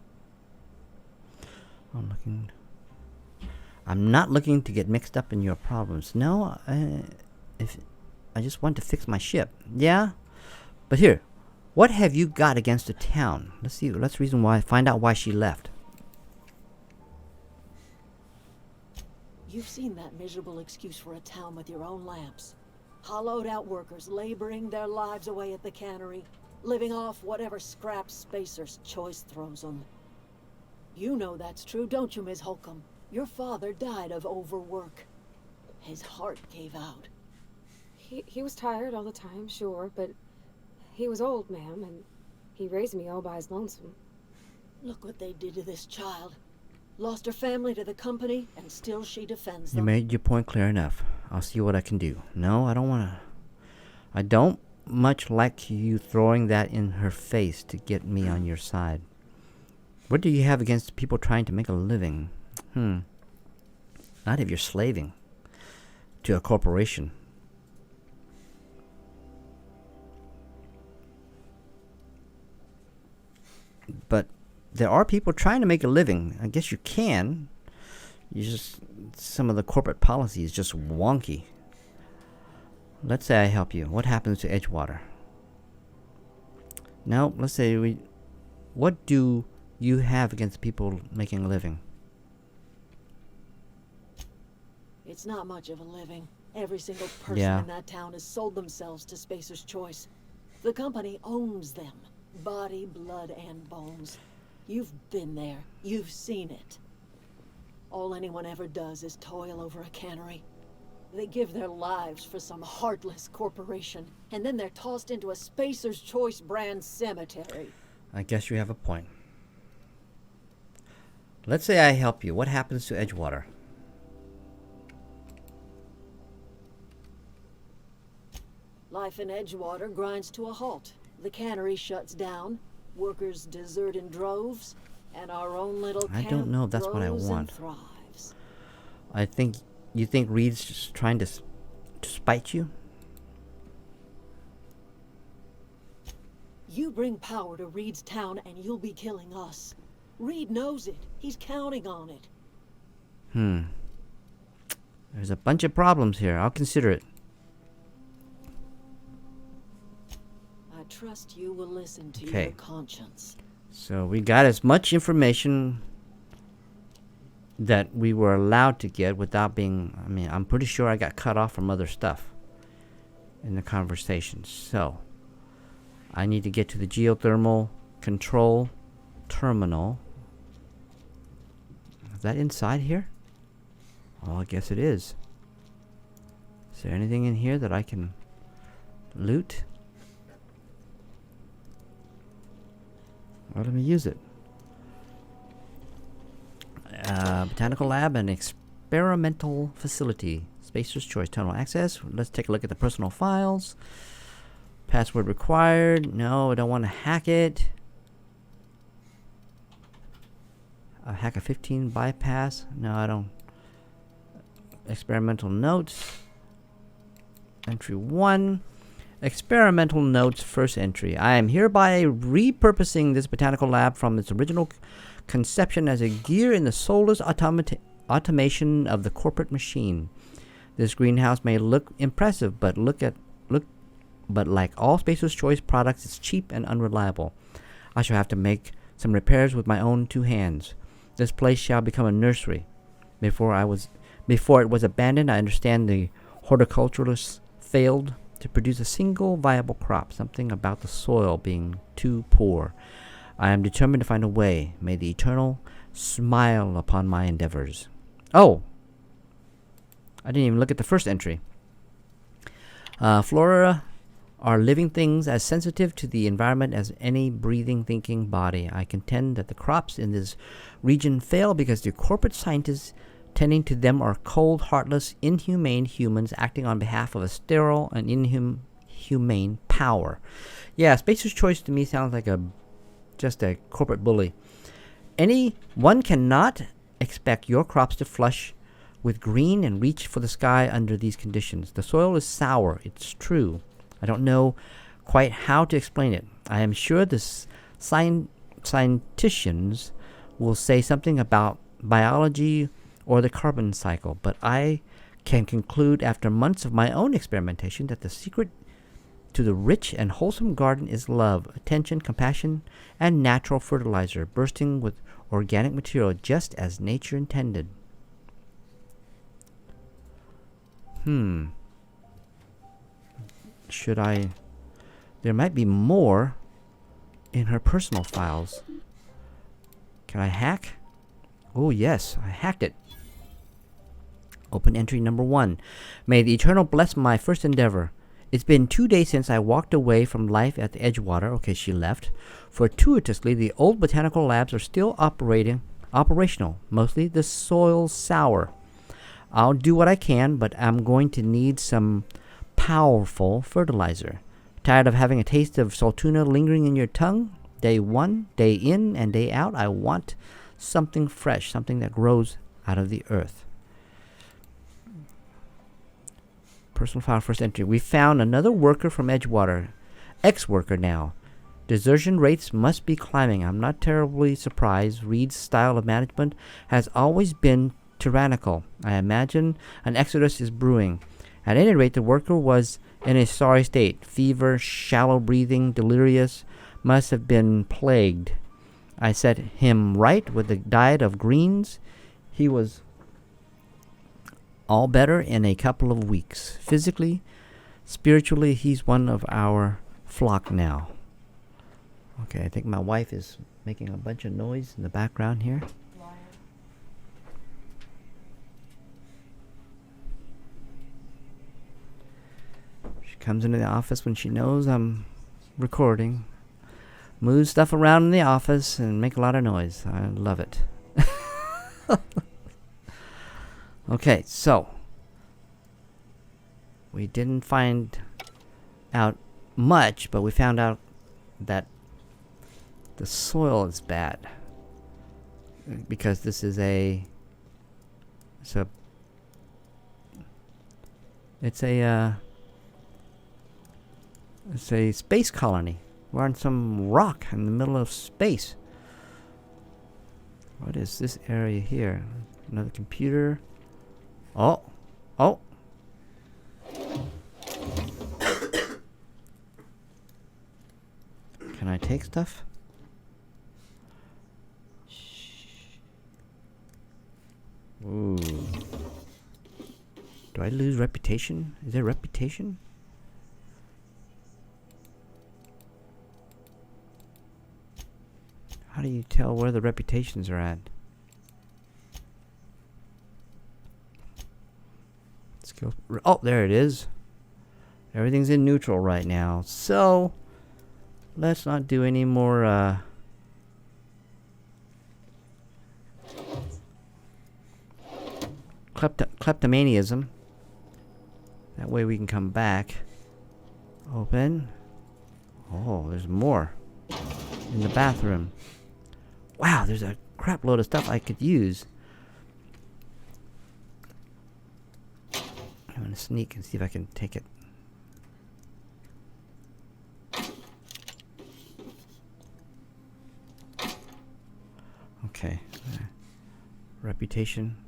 I'm not looking to get mixed up in your problems. No, if I just want to fix my ship. Yeah, but here, What have you got against the town? Let's see. Let's reason why. Find out why she left. You've seen that miserable excuse for a town with your own lamps. Hollowed out workers laboring their lives away at the cannery, living off whatever scrap Spacer's Choice throws them. You know that's true, don't you, Ms. Holcomb? Your father died of overwork. His heart gave out. He was tired all the time, sure, but he was old, ma'am, and he raised me all by his lonesome. Look what they did to this child. Lost her family to the company, and still she defends them. You made your point clear enough. I'll see what I can do. No, I don't want to. I don't much like you throwing that in her face to get me on your side. What do you have against people trying to make a living? Not if you're slaving to a corporation. But there are people trying to make a living. I guess you can. Some of the corporate policy is just wonky. Let's say I help you. What happens to Edgewater? Now, let's say what do you have against people making a living? It's not much of a living. Every single person in that town has sold themselves to Spacer's Choice. The company owns them. Body, blood, and bones. You've been there. You've seen it. All anyone ever does is toil over a cannery. They give their lives for some heartless corporation, and then they're tossed into a Spacer's Choice brand cemetery. I guess you have a point. Let's say I help you. What happens to Edgewater? Life in Edgewater grinds to a halt. The cannery shuts down, workers desert in droves, and our own little camp I don't know if that's what I grows want. and thrives. You think Reed's just trying to spite you? You bring power to Reed's town and you'll be killing us. Reed knows it. He's counting on it. There's a bunch of problems here. I'll consider it. I trust you will listen to Okay. your conscience. So we got as much information that we were allowed to get without being... I mean, I'm pretty sure I got cut off from other stuff in the conversation. So I need to get to the geothermal control terminal. Is that inside here? Well, I guess it is. Is there anything in here that I can loot? Well, let me use it. Botanical lab and experimental facility. Spacer's Choice tunnel access. Let's take a look at the personal files. Password required. No, I don't want to hack it. Hack a 15 bypass. No, I don't. Experimental notes. Entry 1. Experimental notes, first entry. I am hereby repurposing this botanical lab from its original conception as a gear in the soulless automation of the corporate machine. This greenhouse may look impressive, but but like all Spacer's Choice products, it's cheap and unreliable. I shall have to make some repairs with my own two hands. This place shall become a nursery. Before it was abandoned, I understand the horticulturalists failed to produce a single viable crop, something about the soil being too poor. I am determined to find a way. May the Eternal smile upon my endeavors. Oh! I didn't even look at the first entry. Flora are living things as sensitive to the environment as any breathing, thinking body. I contend that the crops in this region fail because the corporate scientists tending to them are cold, heartless, inhumane humans acting on behalf of a sterile and inhumane power. Yeah, Spacer's Choice to me sounds like just a corporate bully. One cannot expect your crops to flush with green and reach for the sky under these conditions. The soil is sour, it's true. I don't know quite how to explain it. I am sure the scienticians will say something about biology or the carbon cycle, but I can conclude after months of my own experimentation that the secret to the rich and wholesome garden is love, attention, compassion, and natural fertilizer, bursting with organic material just as nature intended. Should I... There might be more in her personal files. Can I hack? Oh yes, I hacked it. Open entry number 1. May the Eternal bless my first endeavor. It's been 2 days since I walked away from life at the Edgewater. Okay, she left. Fortuitously, the old botanical labs are still operational. Mostly the soil's sour. I'll do what I can, but I'm going to need some powerful fertilizer. Tired of having a taste of Saltuna lingering in your tongue? Day 1, day in, and day out, I want something fresh, something that grows out of the earth. Personal file first entry. We found another worker from Edgewater. Ex-worker now. Desertion rates must be climbing. I'm not terribly surprised. Reed's style of management has always been tyrannical. I imagine an exodus is brewing. At any rate, the worker was in a sorry state. Fever, shallow breathing, delirious. Must have been plagued. I set him right with a diet of greens. He was all better in a couple of weeks. Physically, spiritually, he's one of our flock now. Okay, I think my wife is making a bunch of noise in the background here. She comes into the office when she knows I'm recording. Moves stuff around in the office and make a lot of noise. I love it. Okay, so we didn't find out much, but we found out that the soil is bad because this is it's a space colony. We're on some rock in the middle of space. What is this area here? Another computer. Oh. Can I take stuff? Ooh. Do I lose reputation? Is there reputation? How do you tell where the reputations are at? Skills. Oh, there it is. Everything's in neutral right now. So, let's not do any more kleptomaniaism. That way we can come back. Open. Oh, there's more in the bathroom. Wow, there's a crap load of stuff I could use. I'm gonna sneak and see if I can take it. Okay. Reputation.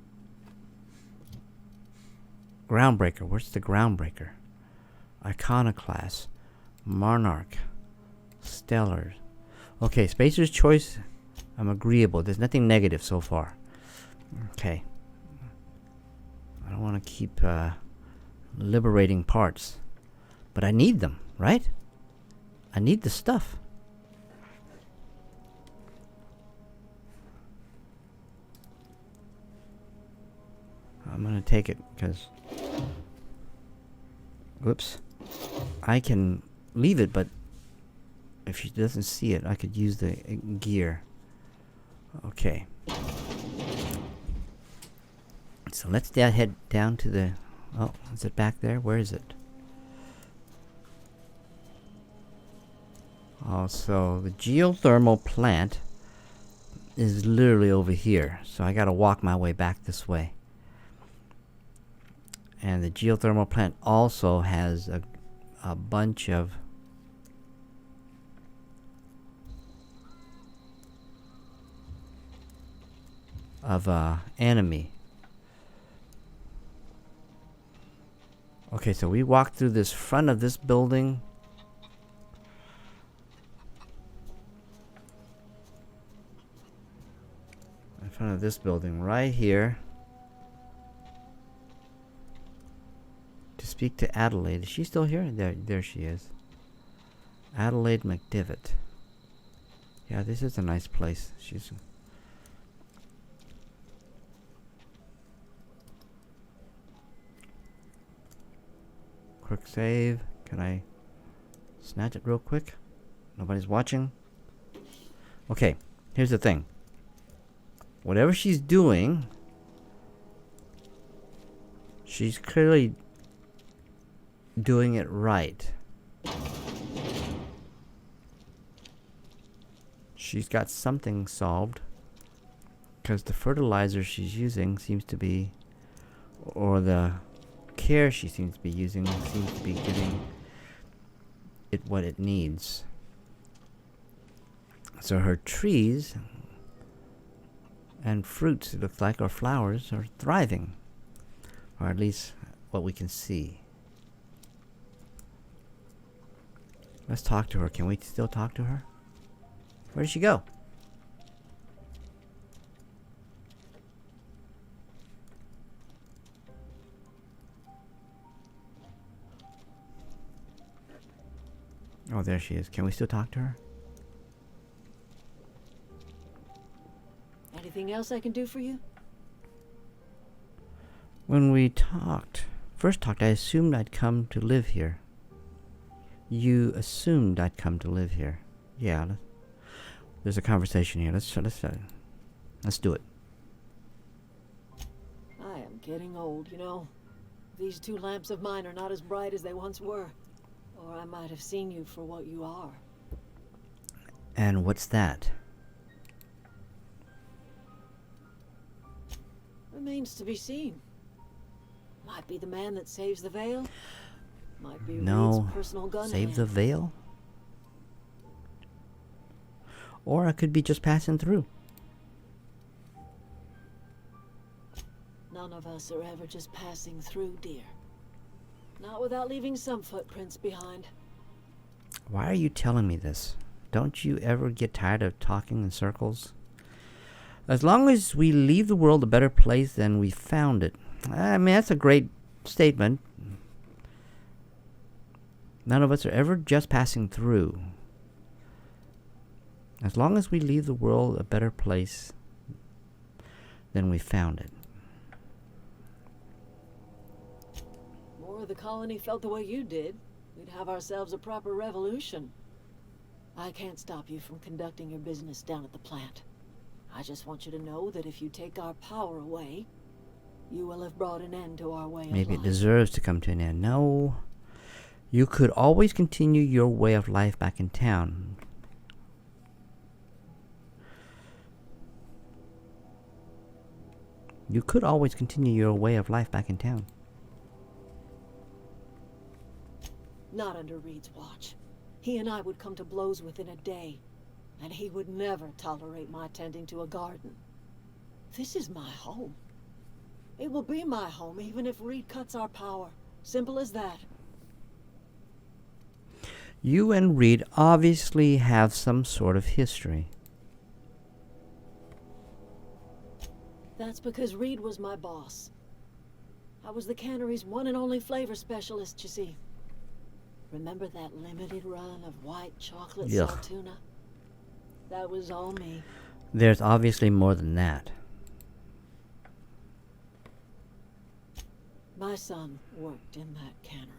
Groundbreaker. Where's the groundbreaker? Iconoclast. Monarch. Stellar. Okay, Spacer's choice. I'm agreeable. There's nothing negative so far. Okay. I don't want to keep liberating parts. But I need them, right? I need the stuff. I'm going to take it because... Whoops. I can leave it, but if she doesn't see it, I could use the gear. Okay. So let's head down to the... Oh, is it back there? Where is it? Oh, so the geothermal plant is literally over here. So I gotta walk my way back this way. And the geothermal plant also has a bunch of enemy. Okay, so we walked through this front of this building. front of this building right here to speak to Adelaide. Is she still here? There she is. Adelaide McDivitt. Yeah, this is a nice place. She's... Quick save. Can I snatch it real quick? Nobody's watching. Okay, here's the thing. Whatever she's doing, she's clearly doing it right. She's got something solved, because the fertilizer she's using seems to be, or the care she seems to be using seems to be giving it what it needs. So her trees and fruits, it looks like, or flowers, are thriving, or at least what we can see. Let's talk to her. Can we still talk to her? Where did she go? Oh, there she is. Can we still talk to her? Anything else I can do for you? When we first talked, I assumed I'd come to live here. You assumed I'd come to live here. Yeah, there's a conversation here. Let's do it. I am getting old, you know. These two lamps of mine are not as bright as they once were. Or I might have seen you for what you are. And what's that? Remains to be seen. Might be the man that saves the veil. Might be No, Reed's personal gun save hand. the veil? Or I could be just passing through. None of us are ever just passing through, dear. Not without leaving some footprints behind. Why are you telling me this? Don't you ever get tired of talking in circles? As long as we leave the world a better place than we found it. I mean, that's a great statement. None of us are ever just passing through. As long as we leave the world a better place than we found it. More of the colony felt the way you did, we'd have ourselves a proper revolution. I can't stop you from conducting your business down at the plant. I just want you to know that if you take our power away, you will have brought an end to our way of life. Maybe it deserves to come to an end. No. You could always continue your way of life back in town. You could always continue your way of life back in town. Not under Reed's watch. He and I would come to blows within a day, and he would never tolerate my tending to a garden. This is my home. It will be my home even if Reed cuts our power. Simple as that. You and Reed obviously have some sort of history. That's because Reed was my boss. I was the cannery's one and only flavor specialist, you see. Remember that limited run of white chocolate Yuck. salt tuna? That was all me. There's obviously more than that. My son worked in that cannery.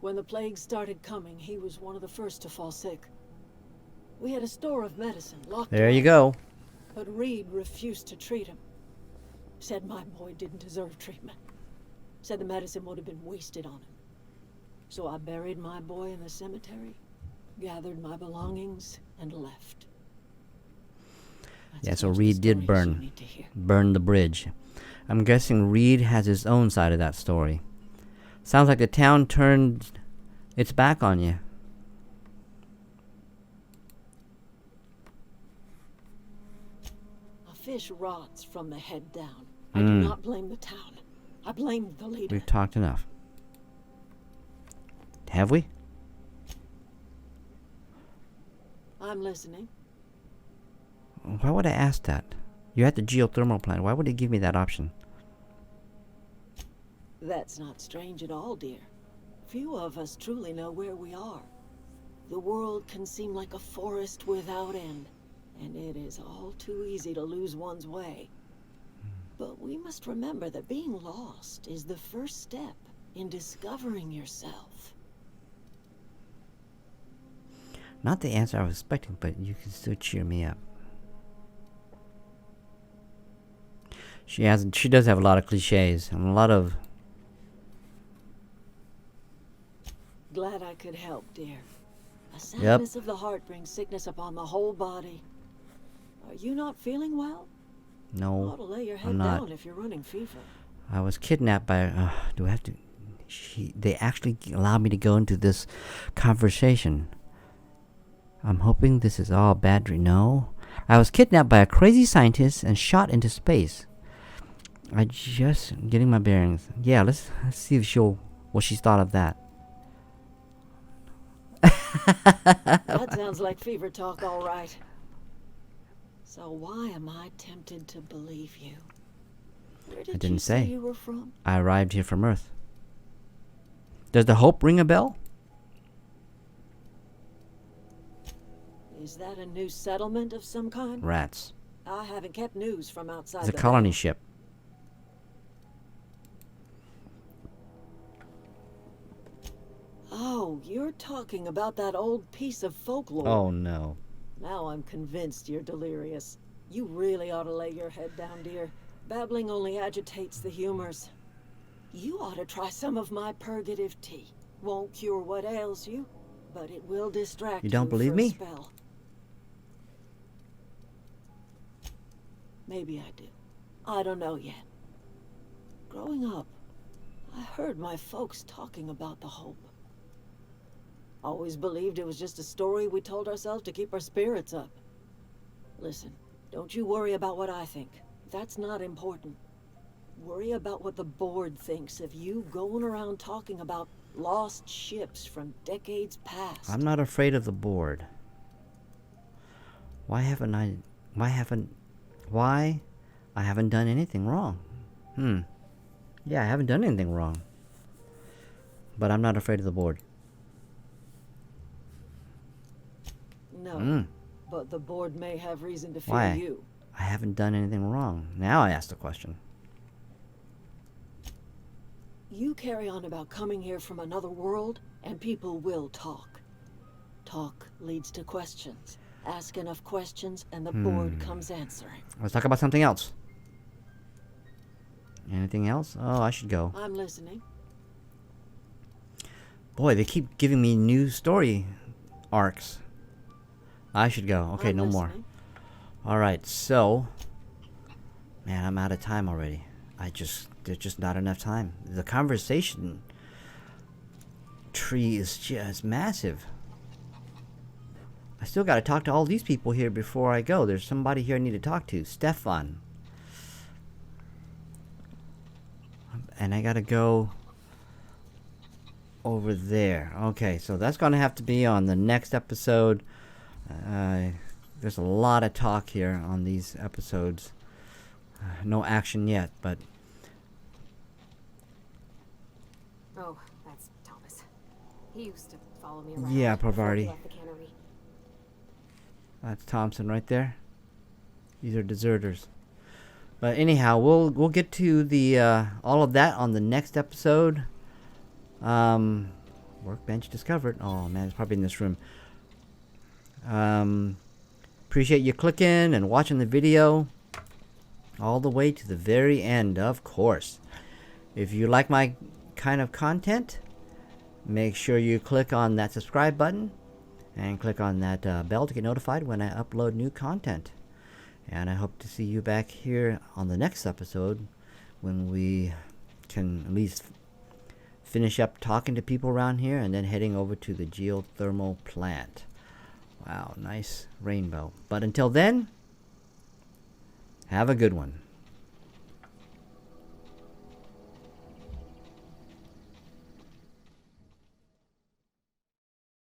When the plague started coming, he was one of the first to fall sick. We had a store of medicine locked There away, you go. but Reed refused to treat him. Said my boy didn't deserve treatment. Said the medicine would have been wasted on him. So I buried my boy in the cemetery, gathered my belongings, and left. That's Yeah, as so much of the Reed did story as you burn. need to hear. Burn the bridge. I'm guessing Reed has his own side of that story. Sounds like the town turned its back on you. A fish rots from the head down. I do not blame the town. I blame the leader. We've talked enough. Have we? I'm listening. Why would I ask that? You're at the geothermal plant. Why would it give me that option? That's not strange at all, dear. Few of us truly know where we are. The world can seem like a forest without end, and it is all too easy to lose one's way. But we must remember that being lost is the first step in discovering yourself. Not the answer I was expecting, but you can still cheer me up. She does have a lot of cliches and a lot of... Glad I could help, dear. A sadness of the heart brings sickness upon the whole body. Are you not feeling well? No, You ought to lay your head I'm not. down if you're running fever. I was kidnapped by... do I have to... They actually allowed me to go into this conversation. I'm hoping this is all bad. No. I was kidnapped by a crazy scientist and shot into space. I just getting my bearings. Yeah, let's see if what she's thought of that. That sounds like fever talk, all right. So why am I tempted to believe you? Where did didn't you say. you were from? I arrived here from Earth. Does the Hope ring a bell? Is that a new settlement of some kind? Rats. I haven't kept news from outside It's a the colony belt. ship. Oh, you're talking about that old piece of folklore. Oh no. Now I'm convinced you're delirious. You really ought to lay your head down, dear. Babbling only agitates the humors. You ought to try some of my purgative tea. Won't cure what ails you, but it will distract You don't believe for me? a spell. Maybe I do. I don't know yet. Growing up, I heard my folks talking about the Hope. Always believed it was just a story we told ourselves to keep our spirits up. Listen, don't you worry about what I think. That's not important. Worry about what the board thinks of you going around talking about lost ships from decades past. I'm not afraid of the board. Why I haven't done anything wrong. Yeah, I haven't done anything wrong. But I'm not afraid of the board. No, but the board may have reason to fear Why? you. I haven't done anything wrong. Now I ask the question. You carry on about coming here from another world, and people will talk. Talk leads to questions. Ask enough questions, and the board comes answering. Let's talk about something else. Anything else? Oh, I should go. I'm listening. Boy, they keep giving me new story arcs. I should go. Okay, I'm no more. listening. Alright, so... Man, I'm out of time already. There's just not enough time. The conversation tree is just massive. I still gotta talk to all these people here before I go. There's somebody here I need to talk to. Stefan. And I gotta go over there. Okay, so that's gonna have to be on the next episode. There's a lot of talk here on these episodes. No action yet, but... Oh, that's Thomas. He used to follow me around. Yeah, before he Parvati. left the cannery. That's Thompson right there. These are deserters. But anyhow, we'll get to the all of that on the next episode. Workbench discovered. Oh man, it's probably in this room. Appreciate you clicking and watching the video all the way to the very end, of course. If you like my kind of content, make sure you click on that subscribe button and click on that bell to get notified when I upload new content. And I hope to see you back here on the next episode when we can at least finish up talking to people around here and then heading over to the geothermal plant. Wow, nice rainbow. But until then, have a good one.